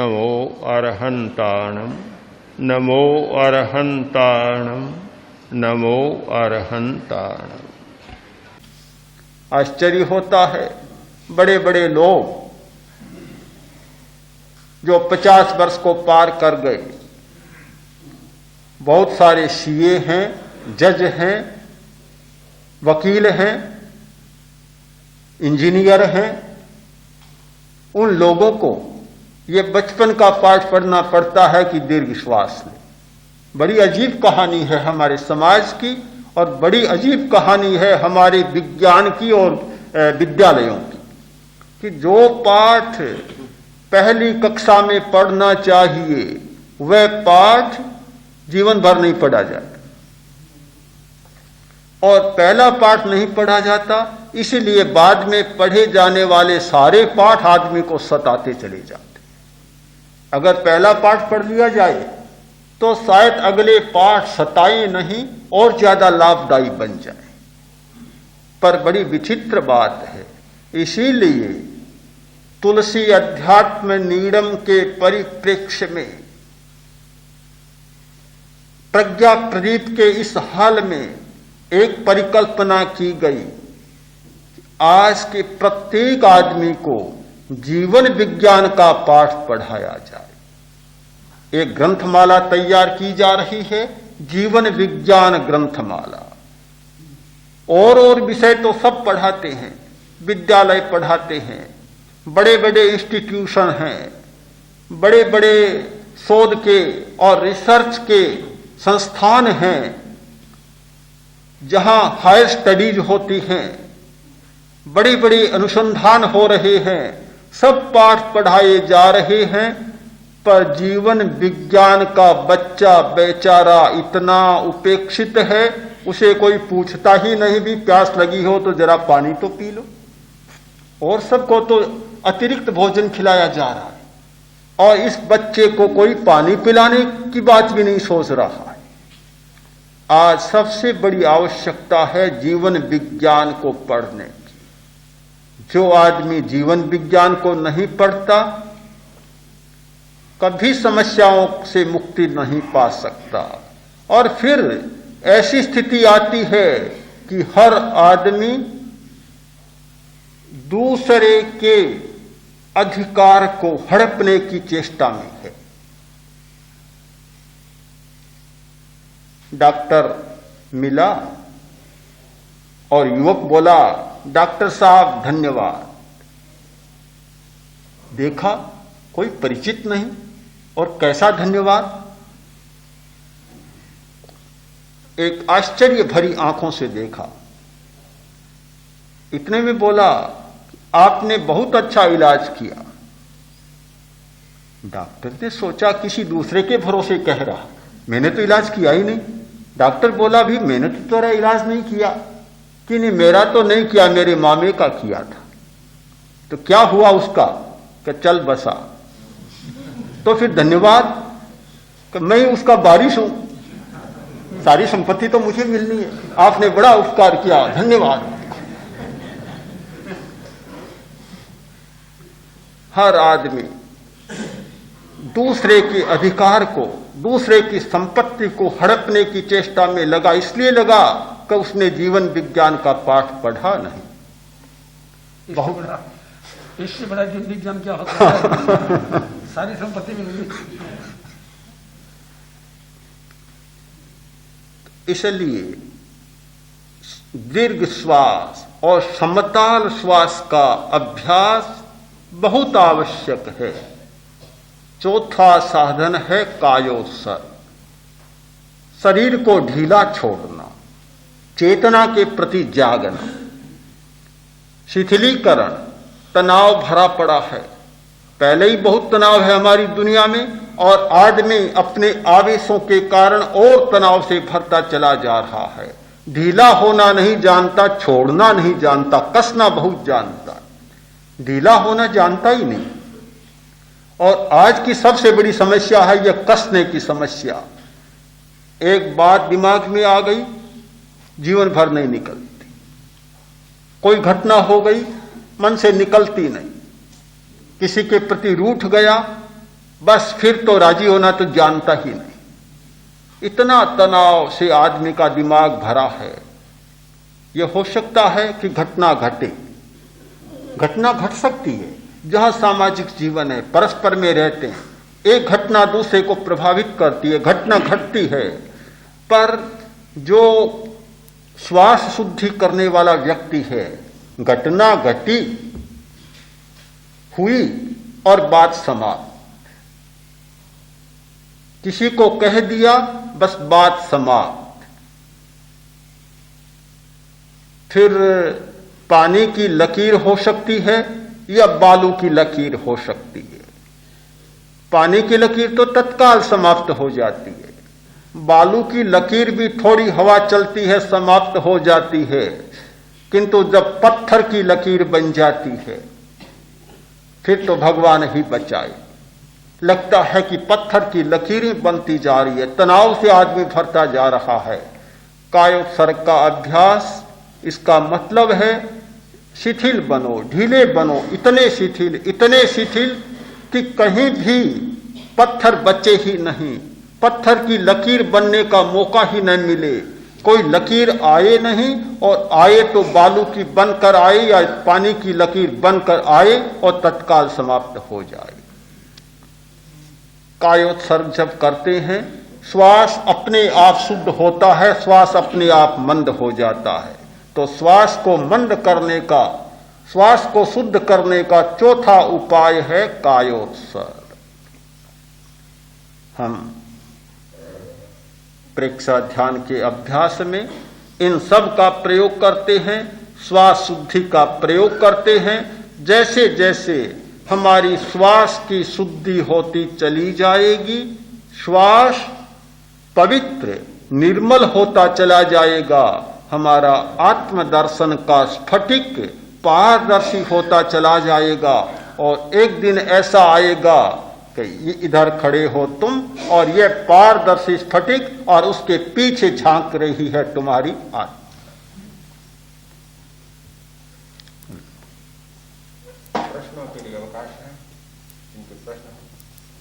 नमो अरहंताणम नमो अरहंताणम नमो अरहंताणम। आश्चर्य होता है, बड़े बड़े लोग जो 50 वर्ष को पार कर गए, बहुत सारे सीए हैं, जज हैं, वकील हैं, इंजीनियर हैं, उन लोगों को ये बचपन का पाठ पढ़ना पड़ता है कि दीर्घ श्वास लें। बड़ी अजीब कहानी है हमारे समाज की और बड़ी अजीब कहानी है हमारे विज्ञान की और विद्यालयों की कि जो पाठ पहली कक्षा में पढ़ना चाहिए वह पाठ जीवन भर नहीं पढ़ा जाता और पहला पाठ नहीं पढ़ा जाता, इसीलिए बाद में पढ़े जाने वाले सारे पाठ आदमी को सताते चले जाते। अगर पहला पाठ पढ़ लिया जाए तो शायद अगले पाठ सताए नहीं और ज्यादा लाभदायी बन जाए। पर बड़ी विचित्र बात है, इसीलिए तुलसी अध्यात्म नीड़म के परिप्रेक्ष्य में प्रज्ञा प्रदीप के इस हाल में एक परिकल्पना की गई, आज के प्रत्येक आदमी को जीवन विज्ञान का पाठ पढ़ाया जाए। एक ग्रंथमाला तैयार की जा रही है, जीवन विज्ञान ग्रंथमाला। और विषय तो सब पढ़ाते हैं, विद्यालय पढ़ाते हैं, बड़े बड़े इंस्टीट्यूशन हैं, बड़े बड़े शोध के और रिसर्च के संस्थान हैं जहां हायर स्टडीज होती हैं, बड़ी बड़ी अनुसंधान हो रहे हैं, सब पाठ पढ़ाए जा रहे हैं। पर जीवन विज्ञान का बच्चा बेचारा इतना उपेक्षित है, उसे कोई पूछता ही नहीं, भी प्यास लगी हो तो जरा पानी तो पी लो, और सबको तो अतिरिक्त भोजन खिलाया जा रहा है और इस बच्चे को कोई पानी पिलाने की बात भी नहीं सोच रहा है। आज सबसे बड़ी आवश्यकता है जीवन विज्ञान को पढ़ने की। जो आदमी जीवन विज्ञान को नहीं पढ़ता कभी समस्याओं से मुक्ति नहीं पा सकता और फिर ऐसी स्थिति आती है कि हर आदमी दूसरे के अधिकार को हड़पने की चेष्टा में है। डॉक्टर मिला और युवक बोला, डॉक्टर साहब धन्यवाद। देखा कोई परिचित नहीं और कैसा धन्यवाद। एक आश्चर्य भरी आंखों से देखा, इतने में बोला, आपने बहुत अच्छा इलाज किया। डॉक्टर ने सोचा किसी दूसरे के भरोसे कह रहा, मैंने तो इलाज किया ही नहीं। डॉक्टर बोला, भी मैंने तो तेरा इलाज नहीं किया। कि नहीं, मेरा तो नहीं किया, मेरे मामे का किया था। तो क्या हुआ उसका? कि चल बसा। तो फिर धन्यवाद, कि मैं ही उसका वारिस हूं, सारी संपत्ति तो मुझे मिलनी है, आपने बड़ा उपकार किया, धन्यवाद। हर आदमी दूसरे के अधिकार को, दूसरे की संपत्ति को हड़पने की चेष्टा में लगा। इसलिए लगा कि उसने जीवन विज्ञान का पाठ पढ़ा नहीं। इससे बड़ा जीवन विज्ञान क्या होता है? सारी संपत्ति मिल गई। इसलिए दीर्घ श्वास और समताल श्वास का अभ्यास बहुत आवश्यक है। चौथा साधन है कायोत्सर्ग, शरीर को ढीला छोड़ना, चेतना के प्रति जागना। शिथिलीकरण तनाव भरा पड़ा है, पहले ही बहुत तनाव है हमारी दुनिया में और आदमी अपने आवेशों के कारण और तनाव से भरता चला जा रहा है। ढीला होना नहीं जानता, छोड़ना नहीं जानता, कसना बहुत जानता, ढीला होना जानता ही नहीं। और आज की सबसे बड़ी समस्या है यह कसने की समस्या। एक बात दिमाग में आ गई, जीवन भर नहीं निकलती। कोई घटना हो गई, मन से निकलती नहीं। किसी के प्रति रूठ गया, बस फिर तो राजी होना तो जानता ही नहीं। इतना तनाव से आदमी का दिमाग भरा है। यह हो सकता है कि घटना घटे, घटना घट सकती है। जहां सामाजिक जीवन है, परस्पर में रहते हैं, एक घटना दूसरे को प्रभावित करती है, घटना घटती है। पर जो श्वास शुद्धि करने वाला व्यक्ति है, घटना घटी, हुई और बात समाप्त। किसी को कह दिया, बस बात समाप्त। फिर पानी की लकीर हो सकती है या बालू की लकीर हो सकती है। पानी की लकीर तो तत्काल समाप्त हो जाती है, बालू की लकीर भी थोड़ी हवा चलती है समाप्त हो जाती है, किंतु जब पत्थर की लकीर बन जाती है फिर तो भगवान ही बचाए। लगता है कि पत्थर की लकीरें बनती जा रही है, तनाव से आदमी भरता जा रहा है। कायोत्सर्ग का अभ्यास, इसका मतलब है शिथिल बनो, ढीले बनो, इतने शिथिल कि कहीं भी पत्थर बचे ही नहीं, पत्थर की लकीर बनने का मौका ही न मिले। कोई लकीर आए नहीं, और आए तो बालू की बनकर आए या पानी की लकीर बनकर आए और तत्काल समाप्त हो जाए। कायोत्सर्ग जब करते हैं, श्वास अपने आप शुद्ध होता है, श्वास अपने आप मंद हो जाता है। तो श्वास को मंद करने का, श्वास को शुद्ध करने का चौथा उपाय है कायोत्सर्ग। हम प्रेक्षा ध्यान के अभ्यास में इन सब का प्रयोग करते हैं, श्वास शुद्धि का प्रयोग करते हैं। जैसे जैसे हमारी श्वास की शुद्धि होती चली जाएगी, श्वास पवित्र निर्मल होता चला जाएगा, हमारा आत्मदर्शन का स्फटिक पारदर्शी होता चला जाएगा। और एक दिन ऐसा आएगा कि ये इधर खड़े हो तुम और ये पारदर्शी स्फटिक, और उसके पीछे झांक रही है तुम्हारी आत्मा। प्रश्नों के लिए अवकाश है, इनके प्रश्न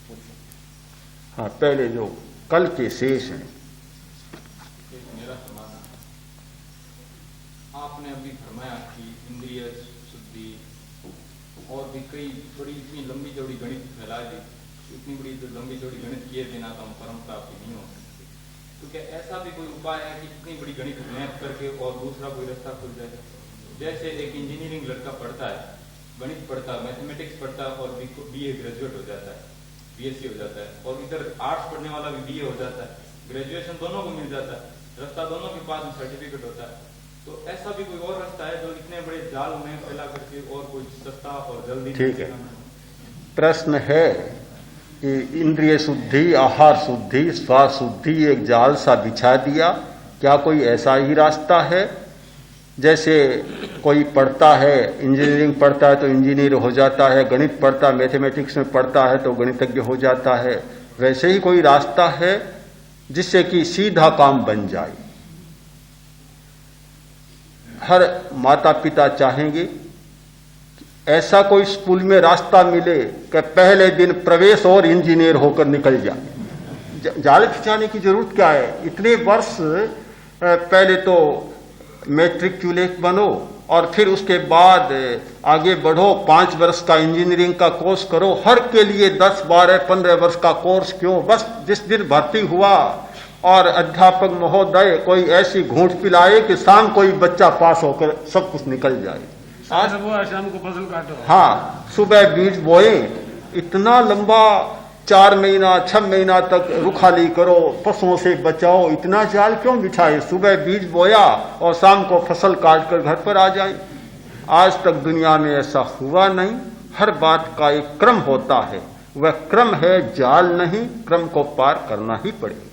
पूछो। हाँ, पहले जो कल के शेष हैं। मेरा समाधान, आपने अभी फरमाया कि इंद्रिय शुद्धि और भी कई थोड़ी इतनी लंबी चौड़ी गणित फैला दी, इतनी बड़ी जो लंबी चौड़ी गणित किए बिना तो हम परम प्राप्ति नहीं हो सकती। तो क्या ऐसा भी कोई उपाय है कि इतनी बड़ी गणित मैथ करके और दूसरा कोई रास्ता खुल जाए? जैसे एक इंजीनियरिंग लड़का पढ़ता है, गणित पढ़ता है, मैथमेटिक्स पढ़ता है और बीए ग्रेजुएट हो जाता है, बीएससी हो जाता है, और इधर आर्ट्स पढ़ने वाला भी बीए हो जाता है, ग्रेजुएशन दोनों को मिल जाता है, रास्ता दोनों के पास में सर्टिफिकेट होता है। तो ऐसा भी कोई और रास्ता है जो इतने बड़े जाल में फैला करके और कोई सस्ता और जल्दी? ठीक है, प्रश्न है कि इंद्रिय शुद्धि, आहार शुद्धि, श्वास शुद्धि एक जाल सा बिछा दिया, क्या कोई ऐसा ही रास्ता है? जैसे कोई पढ़ता है, इंजीनियरिंग पढ़ता है तो इंजीनियर हो जाता है, गणित पढ़ता है, मैथमेटिक्स में पढ़ता है तो गणितज्ञ हो जाता है, वैसे ही कोई रास्ता है जिससे कि सीधा काम बन जाए? हर माता पिता चाहेंगे ऐसा कोई स्कूल में रास्ता मिले कि पहले दिन प्रवेश और इंजीनियर होकर निकल जाए। जाल खिंचाने की जरूरत क्या है? इतने वर्ष पहले तो मैट्रिकुलेट बनो और फिर उसके बाद आगे बढ़ो, 5 वर्ष का इंजीनियरिंग का कोर्स करो। हर के लिए 10, 12, 15 वर्ष का कोर्स क्यों? बस जिस दिन भर्ती हुआ और अध्यापक महोदय कोई ऐसी घूंट पिलाए कि शाम कोई बच्चा पास होकर सब कुछ निकल जाए। आज वो शाम को फसल काटो। हाँ, सुबह बीज बोए, इतना लंबा 4 महीना 6 महीना तक रुखाली करो, पशुओं से बचाओ, इतना जाल क्यों बिछाए? सुबह बीज बोया और शाम को फसल काट कर घर पर आ जाए। आज तक दुनिया में ऐसा हुआ नहीं। हर बात का एक क्रम होता है, वह क्रम है जाल नहीं, क्रम को पार करना ही पड़ेगा।